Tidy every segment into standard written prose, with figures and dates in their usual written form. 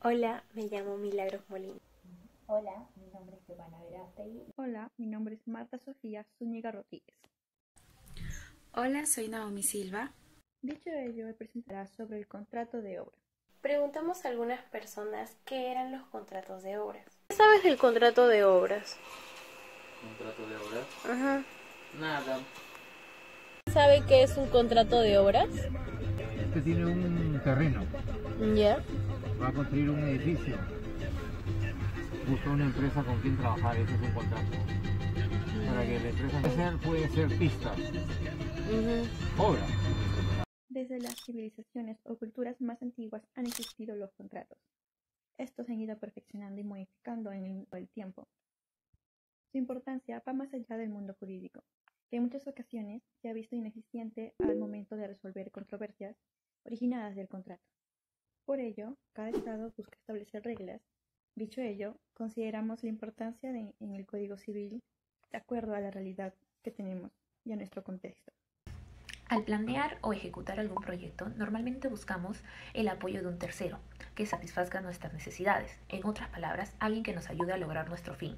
Hola, me llamo Milagros Molina. Hola, mi nombre es Giovanna Verástegui. Hola, mi nombre es Marta Sofía Zúñiga Rodríguez. Hola, soy Naomi Silva. Dicho ello, me presentará sobre el contrato de obra. Preguntamos a algunas personas qué eran los contratos de obras. ¿Qué sabes del contrato de obras? ¿Contrato de obras? Ajá. Nada. ¿Sabe qué es un contrato de obras? Usted tiene un terreno, Ya. va a construir un edificio, busca una empresa con quien trabajar, ese es un contrato. Para que la empresa puede ser pistas, obra. Desde las civilizaciones o culturas más antiguas han existido los contratos. Estos se han ido perfeccionando y modificando en el tiempo. Su importancia va más allá del mundo jurídico, que en muchas ocasiones se ha visto ineficiente al momento de resolver controversias originadas del contrato. Por ello, cada Estado busca establecer reglas. Dicho ello, consideramos la importancia en el Código Civil de acuerdo a la realidad que tenemos y a nuestro contexto. Al planear o ejecutar algún proyecto, normalmente buscamos el apoyo de un tercero que satisfaga nuestras necesidades. En otras palabras, alguien que nos ayude a lograr nuestro fin,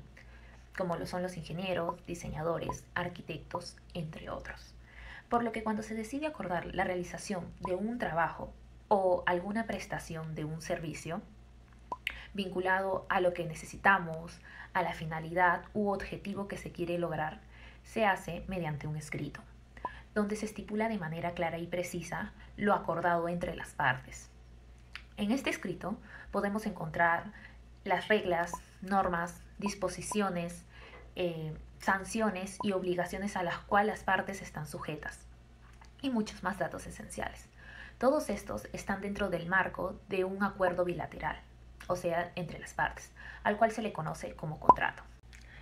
como lo son los ingenieros, diseñadores, arquitectos, entre otros. Por lo que cuando se decide acordar la realización de un trabajo o alguna prestación de un servicio vinculado a lo que necesitamos, a la finalidad u objetivo que se quiere lograr, se hace mediante un escrito, donde se estipula de manera clara y precisa lo acordado entre las partes. En este escrito podemos encontrar las reglas, normas, disposiciones, sanciones y obligaciones a las cuales las partes están sujetas, y muchos más datos esenciales. Todos estos están dentro del marco de un acuerdo bilateral, o sea, entre las partes, al cual se le conoce como contrato.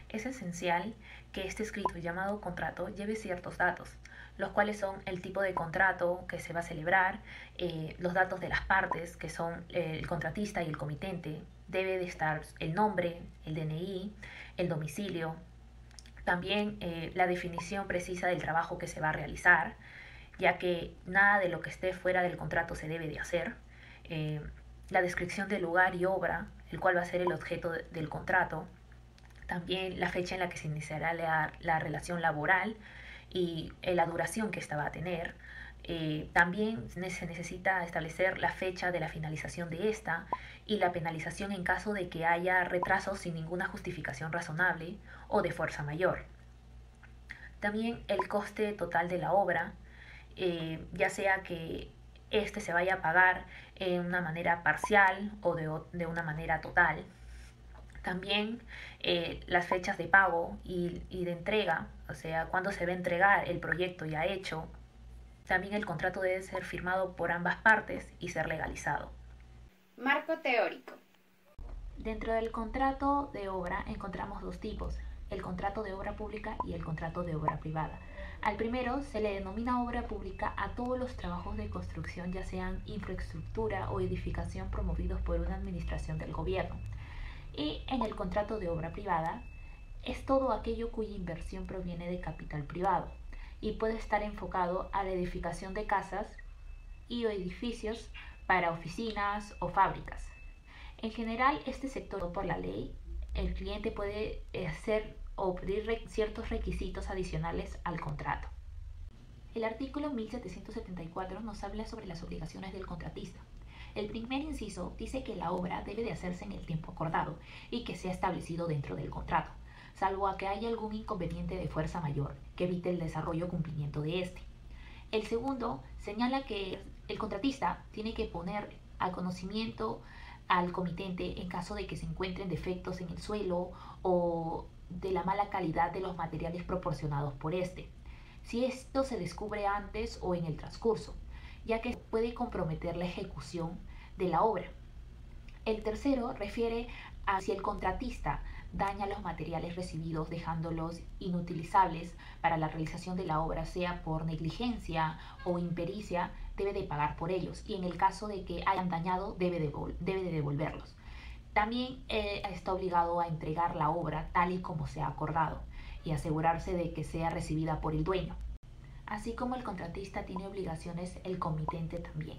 Es esencial que este escrito llamado contrato lleve ciertos datos, los cuales son el tipo de contrato que se va a celebrar, los datos de las partes, que son el contratista y el comitente. Debe de estar el nombre, el DNI, el domicilio, también la definición precisa del trabajo que se va a realizar, ya que nada de lo que esté fuera del contrato se debe de hacer. La descripción del lugar y obra, el cual va a ser el objeto del contrato. También la fecha en la que se iniciará la relación laboral y la duración que ésta va a tener. También se necesita establecer la fecha de la finalización de esta y la penalización en caso de que haya retrasos sin ninguna justificación razonable o de fuerza mayor. También el coste total de la obra, ya sea que este se vaya a pagar en una manera parcial o de una manera total. También las fechas de pago y de entrega, o sea, cuándo se va a entregar el proyecto ya hecho. También el contrato debe ser firmado por ambas partes y ser legalizado. Marco teórico. Dentro del contrato de obra encontramos dos tipos, el contrato de obra pública y el contrato de obra privada. Al primero se le denomina obra pública a todos los trabajos de construcción, ya sean infraestructura o edificación promovidos por una administración del gobierno. Y en el contrato de obra privada es todo aquello cuya inversión proviene de capital privado y puede estar enfocado a la edificación de casas y o edificios para oficinas o fábricas. En general, este sector, por la ley, el cliente puede hacer o pedir ciertos requisitos adicionales al contrato. El artículo 1774 nos habla sobre las obligaciones del contratista. El primer inciso dice que la obra debe de hacerse en el tiempo acordado y que sea establecido dentro del contrato, salvo a que haya algún inconveniente de fuerza mayor que evite el desarrollo o cumplimiento de este. El segundo señala que el contratista tiene que poner al conocimiento al comitente en caso de que se encuentren defectos en el suelo o de la mala calidad de los materiales proporcionados por este, si esto se descubre antes o en el transcurso, ya que puede comprometer la ejecución de la obra. El tercero refiere a si el contratista daña los materiales recibidos dejándolos inutilizables para la realización de la obra, sea por negligencia o impericia, debe de pagar por ellos, y en el caso de que hayan dañado debe de devolverlos. También está obligado a entregar la obra tal y como se ha acordado y asegurarse de que sea recibida por el dueño. Así como el contratista tiene obligaciones, el comitente también.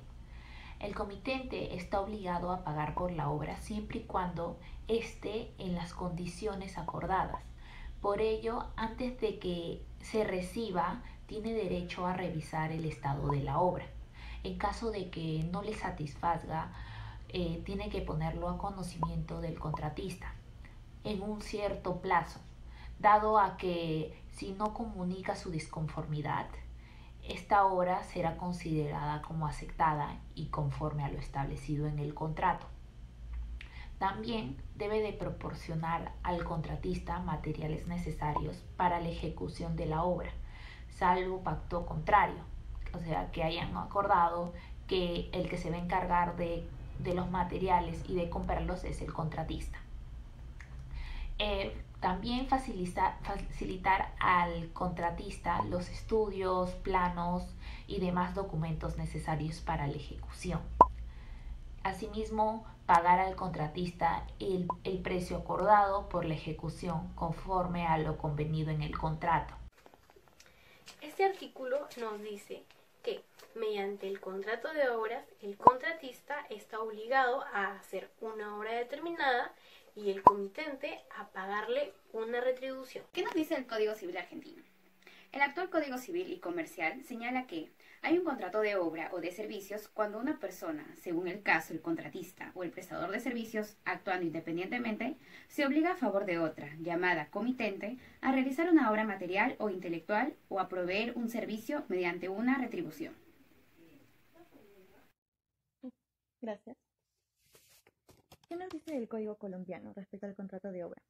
El comitente está obligado a pagar por la obra siempre y cuando esté en las condiciones acordadas. Por ello, antes de que se reciba, tiene derecho a revisar el estado de la obra. En caso de que no le satisfaga, tiene que ponerlo a conocimiento del contratista en un cierto plazo, dado a que si no comunica su disconformidad, esta obra será considerada como aceptada y conforme a lo establecido en el contrato. También debe de proporcionar al contratista materiales necesarios para la ejecución de la obra, salvo pacto contrario, o sea, que hayan acordado que el que se va a encargar de los materiales y de comprarlos es el contratista. También facilitar al contratista los estudios, planos y demás documentos necesarios para la ejecución. Asimismo, pagar al contratista el precio acordado por la ejecución conforme a lo convenido en el contrato. Este artículo nos dice que mediante el contrato de obras, el contratista está obligado a hacer una obra determinada y el comitente a pagarle una retribución. ¿Qué nos dice el Código Civil argentino? El actual Código Civil y Comercial señala que hay un contrato de obra o de servicios cuando una persona, según el caso el contratista o el prestador de servicios, actuando independientemente, se obliga a favor de otra, llamada comitente, a realizar una obra material o intelectual o a proveer un servicio mediante una retribución. Gracias. ¿Qué nos dice el Código colombiano respecto al contrato de obra?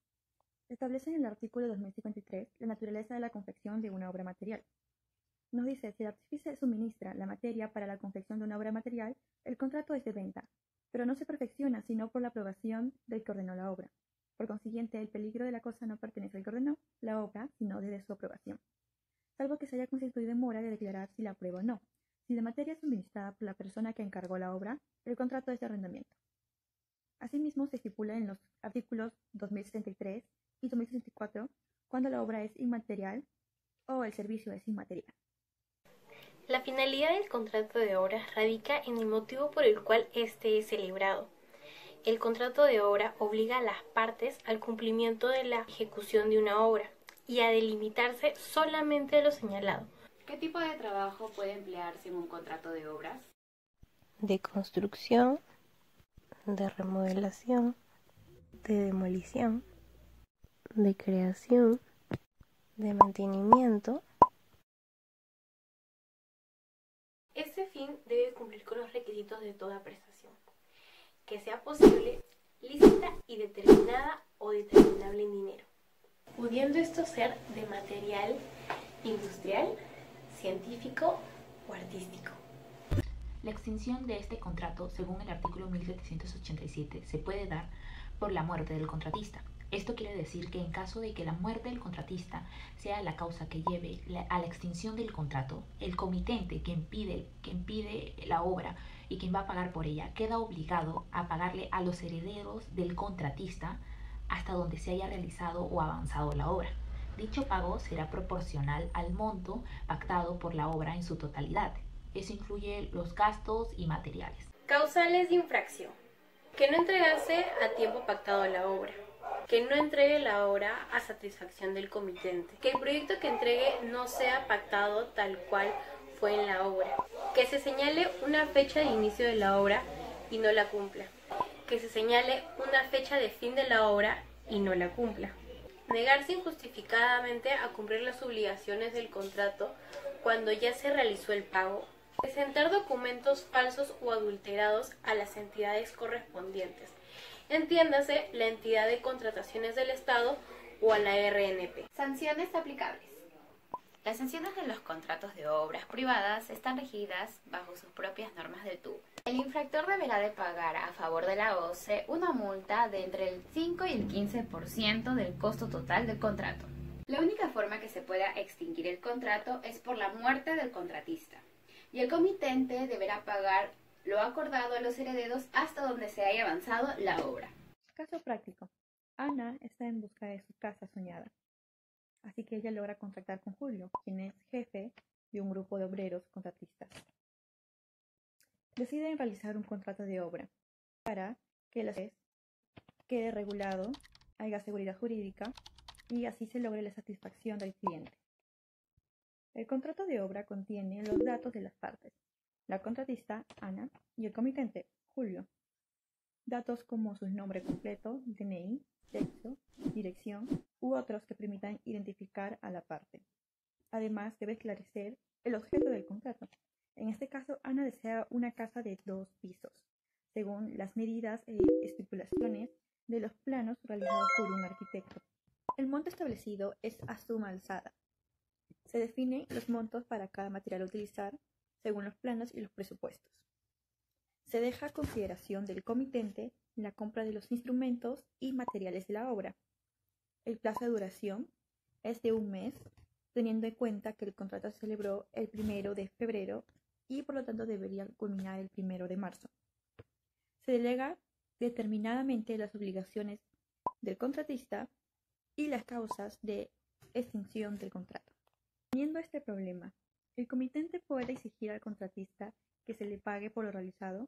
Establece en el artículo 2053 la naturaleza de la confección de una obra material. Nos dice, si el artífice suministra la materia para la confección de una obra material, el contrato es de venta, pero no se perfecciona sino por la aprobación del que ordenó la obra. Por consiguiente, el peligro de la cosa no pertenece al que ordenó la obra, sino desde su aprobación, salvo que se haya constituido en mora de declarar si la aprueba o no. Si la materia es suministrada por la persona que encargó la obra, el contrato es de arrendamiento. Asimismo, se estipula en los artículos 2063 y 2064 cuando la obra es inmaterial o el servicio es inmaterial. La finalidad del contrato de obra radica en el motivo por el cual éste es celebrado. El contrato de obra obliga a las partes al cumplimiento de la ejecución de una obra y a delimitarse solamente a lo señalado. ¿Qué tipo de trabajo puede emplearse en un contrato de obras? De construcción, de remodelación, de demolición, de creación, de mantenimiento. Este fin debe cumplir con los requisitos de toda prestación, que sea posible, lícita y determinada o determinable en dinero, pudiendo esto ser de material industrial, científico o artístico. La extinción de este contrato, según el artículo 1787, se puede dar por la muerte del contratista. Esto quiere decir que en caso de que la muerte del contratista sea la causa que lleve a la extinción del contrato, el comitente quien pide la obra y quien va a pagar por ella queda obligado a pagarle a los herederos del contratista hasta donde se haya realizado o avanzado la obra. Dicho pago será proporcional al monto pactado por la obra en su totalidad. Eso incluye los gastos y materiales. Causales de infracción. Que no entregase a tiempo pactado la obra. Que no entregue la obra a satisfacción del comitente. Que el proyecto que entregue no sea pactado tal cual fue en la obra. Que se señale una fecha de inicio de la obra y no la cumpla. Que se señale una fecha de fin de la obra y no la cumpla. Negarse injustificadamente a cumplir las obligaciones del contrato cuando ya se realizó el pago. Presentar documentos falsos o adulterados a las entidades correspondientes. Entiéndase la entidad de contrataciones del Estado o a la RNP. Sanciones aplicables. Las sanciones de los contratos de obras privadas están regidas bajo sus propias normas del TUB. El infractor deberá de pagar a favor de la OCE una multa de entre el 5 y el 15% del costo total del contrato. La única forma que se pueda extinguir el contrato es por la muerte del contratista. Y el comitente deberá pagar lo acordado a los herederos hasta donde se haya avanzado la obra. Caso práctico. Ana está en busca de su casa soñada. Así que ella logra contactar con Julio, quien es jefe de un grupo de obreros contratistas. deciden realizar un contrato de obra para que el acceso quede regulado, haya seguridad jurídica y así se logre la satisfacción del cliente. El contrato de obra contiene los datos de las partes, la contratista, Ana, y el comitente, Julio. Datos como su nombre completo, DNI, sexo, dirección u otros que permitan identificar a la parte. Además, debe esclarecer el objeto del contrato. En este caso, Ana desea una casa de 2 pisos, según las medidas e estipulaciones de los planos realizados por un arquitecto. El monto establecido es a suma alzada. Se definen los montos para cada material a utilizar, según los planos y los presupuestos. Se deja a consideración del comitente la compra de los instrumentos y materiales de la obra. El plazo de duración es de 1 mes, teniendo en cuenta que el contrato se celebró el 1 de febrero y por lo tanto debería culminar el 1 de marzo. Se delega determinadamente las obligaciones del contratista y las causas de extinción del contrato. Teniendo este problema, el comitente puede exigir al contratista que se le pague por lo realizado,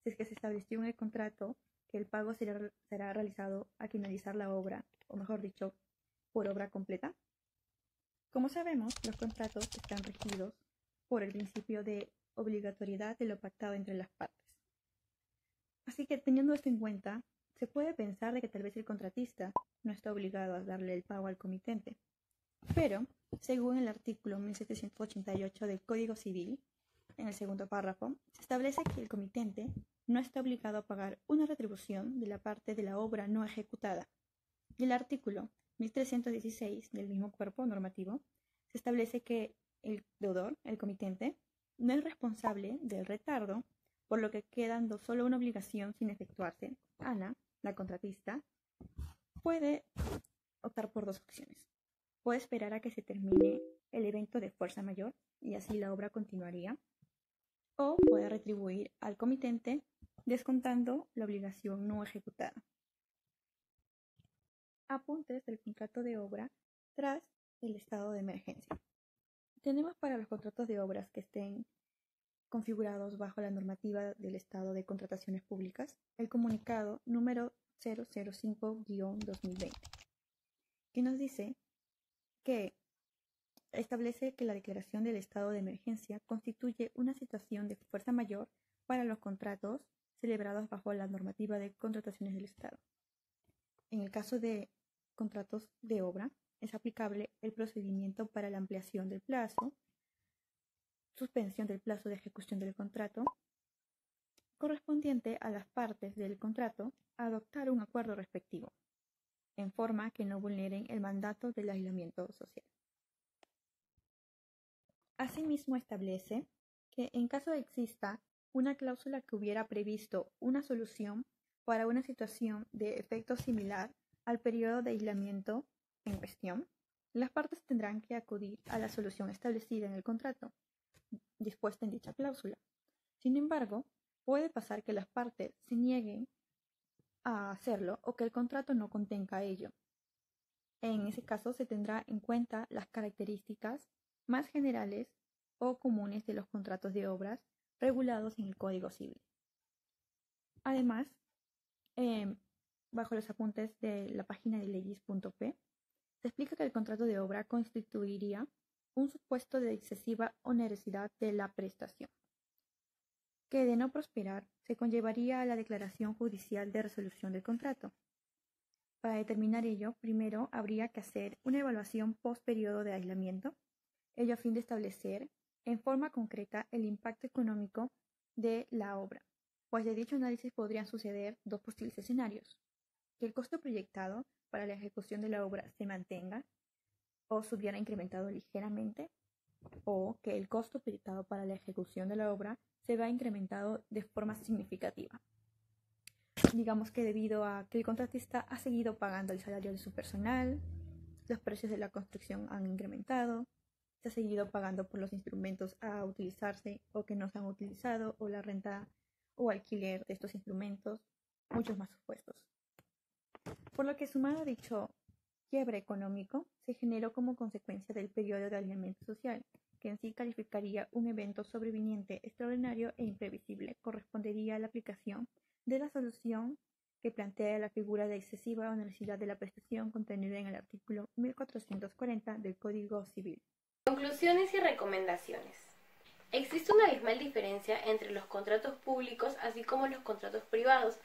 si es que se estableció en el contrato que el pago será realizado al finalizar la obra, o mejor dicho, por obra completa. Como sabemos, los contratos están regidos por el principio de obligatoriedad de lo pactado entre las partes. Así que, teniendo esto en cuenta, se puede pensar de que tal vez el contratista no está obligado a darle el pago al comitente. Pero, según el artículo 1788 del Código Civil, en el segundo párrafo, se establece que el comitente no está obligado a pagar una retribución de la parte de la obra no ejecutada. Y el artículo 1316 del mismo cuerpo normativo se establece que el deudor, el comitente, no es responsable del retardo, por lo que quedando solo una obligación sin efectuarse. Ana, la contratista, puede optar por 2 opciones. Puede esperar a que se termine el evento de fuerza mayor y así la obra continuaría, o puede retribuir al comitente descontando la obligación no ejecutada. Apuntes del contrato de obra tras el estado de emergencia. Tenemos para los contratos de obras que estén configurados bajo la normativa del Estado de Contrataciones Públicas, el comunicado número 005-2020, que nos dice que establece que la declaración del estado de emergencia constituye una situación de fuerza mayor para los contratos celebrados bajo la normativa de contrataciones del Estado. En el caso de contratos de obra, es aplicable el procedimiento para la ampliación del plazo, suspensión del plazo de ejecución del contrato, correspondiente a las partes del contrato a adoptar un acuerdo respectivo, en forma que no vulneren el mandato del aislamiento social. Asimismo, establece que en caso de exista una cláusula que hubiera previsto una solución para una situación de efecto similar al periodo de aislamiento en cuestión, las partes tendrán que acudir a la solución establecida en el contrato, dispuesta en dicha cláusula. Sin embargo, puede pasar que las partes se nieguen a hacerlo o que el contrato no contenga ello. En ese caso se tendrá en cuenta las características más generales o comunes de los contratos de obras regulados en el Código Civil. Además, bajo los apuntes de la página de leyes.p, se explica que el contrato de obra constituiría un supuesto de excesiva onerosidad de la prestación, que de no prosperar se conllevaría a la declaración judicial de resolución del contrato. Para determinar ello, primero habría que hacer una evaluación post periodo de aislamiento, ello a fin de establecer en forma concreta el impacto económico de la obra, pues de dicho análisis podrían suceder 2 posibles escenarios: que el costo proyectado para la ejecución de la obra se mantenga o se hubiera incrementado ligeramente, o que el costo proyectado para la ejecución de la obra se vea incrementado de forma significativa. Digamos que debido a que el contratista ha seguido pagando el salario de su personal, los precios de la construcción han incrementado, se ha seguido pagando por los instrumentos a utilizarse o que no se han utilizado, o la renta o alquiler de estos instrumentos, muchos más supuestos. Por lo que, sumado a dicho quiebre económico, se generó como consecuencia del periodo de aislamiento social, que en sí calificaría un evento sobreviniente extraordinario e imprevisible, correspondería a la aplicación de la solución que plantea la figura de excesiva onerosidad de la prestación contenida en el artículo 1440 del Código Civil. Conclusiones y recomendaciones. Existe una abismal diferencia entre los contratos públicos así como los contratos privados,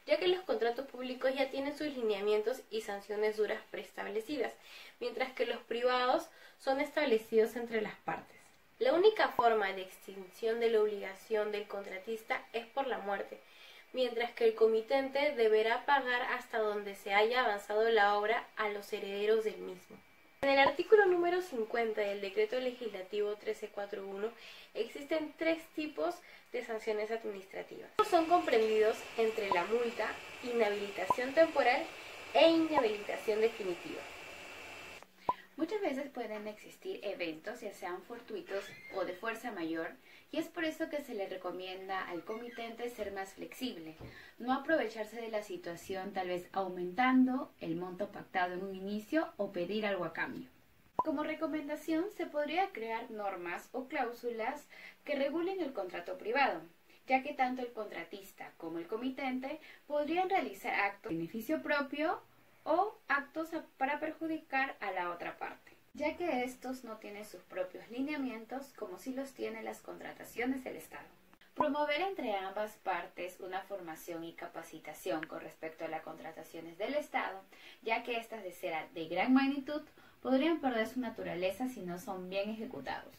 ya que los contratos públicos ya tienen sus lineamientos y sanciones duras preestablecidas, mientras que los privados son establecidos entre las partes. La única forma de extinción de la obligación del contratista es por la muerte, mientras que el comitente deberá pagar hasta donde se haya avanzado la obra a los herederos del mismo. En el artículo número 50 del Decreto Legislativo 1341 existen 3 tipos de sanciones administrativas. Son comprendidos entre la multa, inhabilitación temporal e inhabilitación definitiva. Muchas veces pueden existir eventos, ya sean fortuitos o de fuerza mayor, y es por eso que se le recomienda al comitente ser más flexible, no aprovecharse de la situación tal vez aumentando el monto pactado en un inicio o pedir algo a cambio. Como recomendación, se podría crear normas o cláusulas que regulen el contrato privado, ya que tanto el contratista como el comitente podrían realizar actos de beneficio propio o actos para perjudicar a la otra parte, ya que estos no tienen sus propios lineamientos como si los tienen las contrataciones del Estado. Promover entre ambas partes una formación y capacitación con respecto a las contrataciones del Estado, ya que estas de ser de gran magnitud podrían perder su naturaleza si no son bien ejecutados.